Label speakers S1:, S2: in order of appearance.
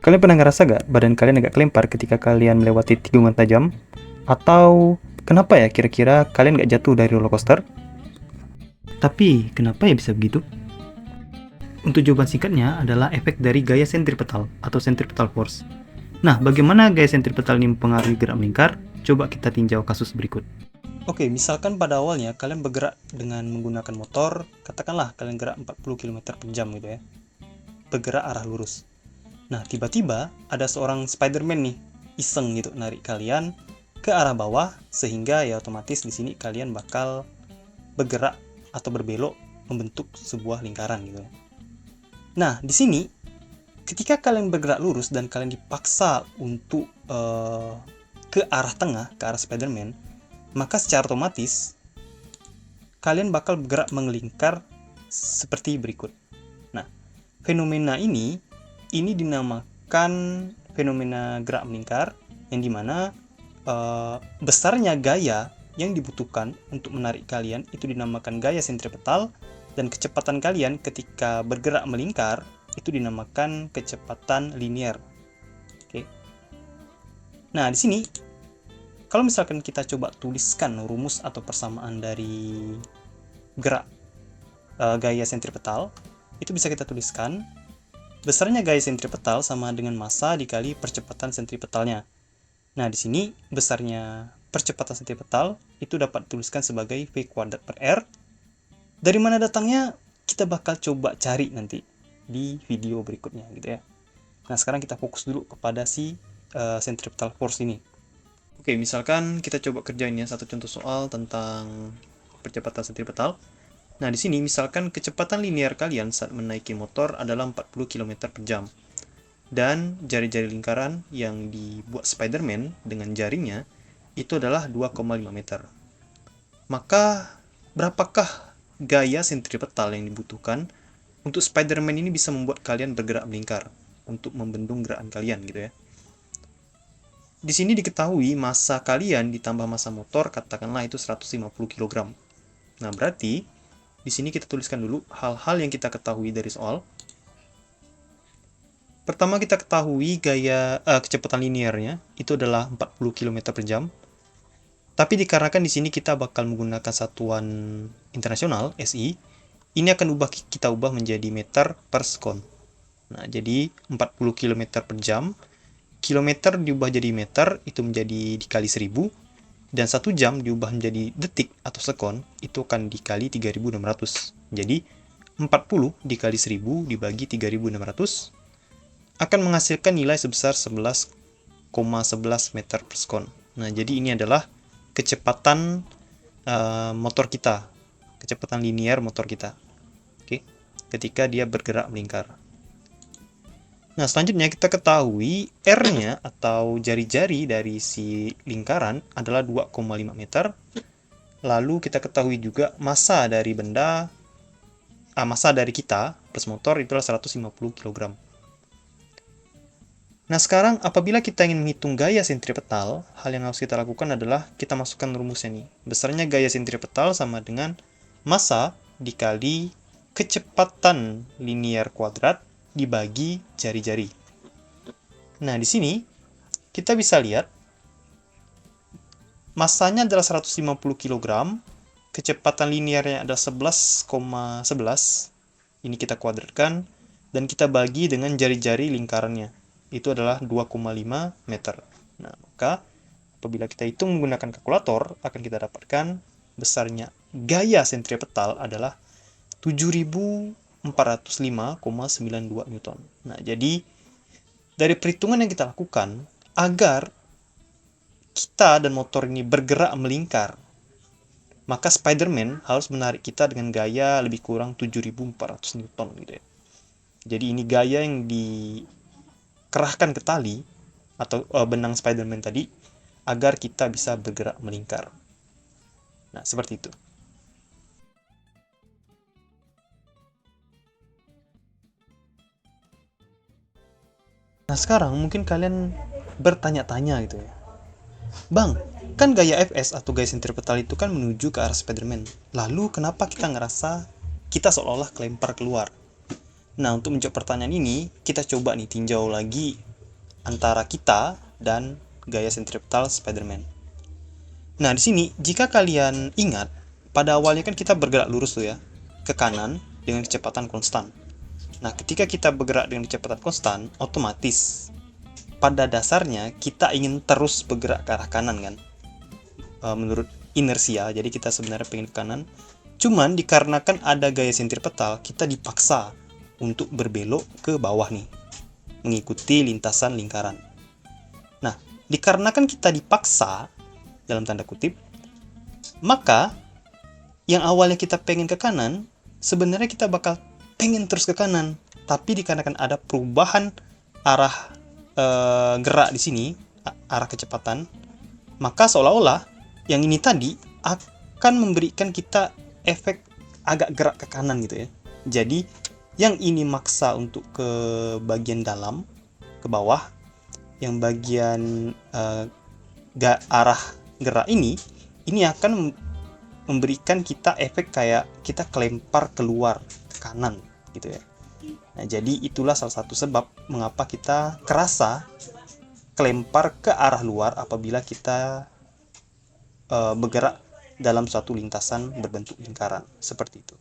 S1: Kalian pernah ngerasa gak badan kalian agak kelempar ketika kalian melewati tikungan tajam? Atau kenapa ya kira-kira kalian gak jatuh dari roller coaster? Tapi kenapa ya bisa begitu? Untuk jawaban singkatnya adalah efek dari gaya sentripetal atau centripetal force. Nah, bagaimana gaya sentripetal ini mempengaruhi gerak melingkar? Coba kita tinjau kasus berikut. Oke, misalkan pada awalnya kalian bergerak dengan menggunakan motor, katakanlah kalian gerak 40 km per jam gitu ya. Bergerak arah lurus. Nah, tiba-tiba ada seorang Spider-Man nih, iseng gitu narik kalian ke arah bawah, sehingga ya otomatis di sini kalian bakal bergerak atau berbelok membentuk sebuah lingkaran gitu. Nah, di sini ketika kalian bergerak lurus dan kalian dipaksa untuk ke arah tengah, ke arah Spider-Man, maka secara otomatis kalian bakal bergerak mengelingkar seperti berikut. Nah, fenomena ini dinamakan fenomena gerak melingkar, yang dimana besarnya gaya yang dibutuhkan untuk menarik kalian itu dinamakan gaya sentripetal, dan kecepatan kalian ketika bergerak melingkar itu dinamakan kecepatan linear. Oke. Nah, di sini kalau misalkan kita coba tuliskan rumus atau persamaan dari gerak gaya sentripetal, itu bisa kita tuliskan besarnya gaya sentripetal sama dengan massa dikali percepatan sentripetalnya. Nah, di sini besarnya percepatan sentripetal itu dapat dituliskan sebagai V² per R. Dari mana datangnya kita bakal coba cari nanti di video berikutnya gitu ya. Nah, sekarang kita fokus dulu kepada si centripetal force ini. Oke, misalkan kita coba kerjain ya satu contoh soal tentang percepatan sentripetal. Nah, di sini misalkan kecepatan linear kalian saat menaiki motor adalah 40 km per jam. Dan jari-jari lingkaran yang dibuat Spider-Man dengan jaringnya itu adalah 2,5 meter. Maka, berapakah gaya sentripetal yang dibutuhkan untuk Spider-Man ini bisa membuat kalian bergerak melingkar untuk membendung gerakan kalian gitu ya. Di sini diketahui massa kalian ditambah massa motor, katakanlah itu 150 kg. Nah, berarti di sini kita tuliskan dulu hal-hal yang kita ketahui dari soal. Pertama, kita ketahui gaya kecepatan linearnya itu adalah 40 km per jam. Tapi dikarenakan di sini kita bakal menggunakan satuan internasional SI, ini akan kita ubah menjadi meter per sekon. Nah, jadi 40 km per jam, kilometer diubah jadi meter, itu menjadi dikali 1000. Dan 1 jam diubah menjadi detik atau sekon, itu akan dikali 3600. Jadi 40 dikali 1000 dibagi 3600 akan menghasilkan nilai sebesar 11,11 meter per sekon. Nah, jadi ini adalah kecepatan motor kita, kecepatan linear motor kita. Oke, ketika dia bergerak melingkar. Nah, selanjutnya kita ketahui R-nya atau jari-jari dari si lingkaran adalah 2,5 meter. Lalu kita ketahui juga massa dari massa dari kita plus motor itu adalah 150 kg. Nah, sekarang apabila kita ingin menghitung gaya sentripetal, hal yang harus kita lakukan adalah kita masukkan rumusnya nih. Besarnya gaya sentripetal sama dengan massa dikali kecepatan linear kuadrat dibagi jari-jari. Nah, di sini kita bisa lihat massanya adalah 150 kg, kecepatan linearnya adalah 11,11. Ini kita kuadratkan dan kita bagi dengan jari-jari lingkarannya. Itu adalah 2,5 meter. Nah, maka apabila kita hitung menggunakan kalkulator, akan kita dapatkan besarnya gaya sentripetal adalah 7405,92 Newton. Nah, jadi dari perhitungan yang kita lakukan, agar kita dan motor ini bergerak melingkar, maka Spider-Man harus menarik kita dengan gaya lebih kurang 7400 Newton gitu ya. Jadi ini gaya yang dikerahkan ke tali atau benang Spider-Man tadi agar kita bisa bergerak melingkar. Nah, seperti itu. Nah, sekarang mungkin kalian bertanya-tanya gitu ya. Bang, kan gaya FS atau gaya sentripetal itu kan menuju ke arah Spider-Man. Lalu kenapa kita ngerasa kita seolah-olah kelempar keluar? Nah, untuk menjawab pertanyaan ini, kita coba nih tinjau lagi antara kita dan gaya sentripetal Spider-Man. Nah, di sini jika kalian ingat, pada awalnya kan kita bergerak lurus tuh ya, ke kanan dengan kecepatan konstan. Nah, ketika kita bergerak dengan kecepatan konstan, otomatis pada dasarnya kita ingin terus bergerak ke arah kanan kan, menurut inersia. Jadi kita sebenarnya pengen ke kanan, cuman dikarenakan ada gaya sentripetal, kita dipaksa untuk berbelok ke bawah nih, mengikuti lintasan lingkaran. Nah, dikarenakan kita dipaksa dalam tanda kutip, maka yang awalnya kita pengen ke kanan, sebenarnya kita bakal pengen terus ke kanan, tapi dikarenakan ada perubahan arah gerak di sini, arah kecepatan, maka seolah-olah yang ini tadi akan memberikan kita efek agak gerak ke kanan gitu ya. Jadi yang ini maksa untuk ke bagian dalam, ke bawah, yang bagian arah gerak ini akan memberikan kita efek kayak kita kelempar keluar ke kanan gitu ya. Nah, jadi itulah salah satu sebab mengapa kita kerasa kelempar ke arah luar apabila kita bergerak dalam suatu lintasan berbentuk lingkaran seperti itu.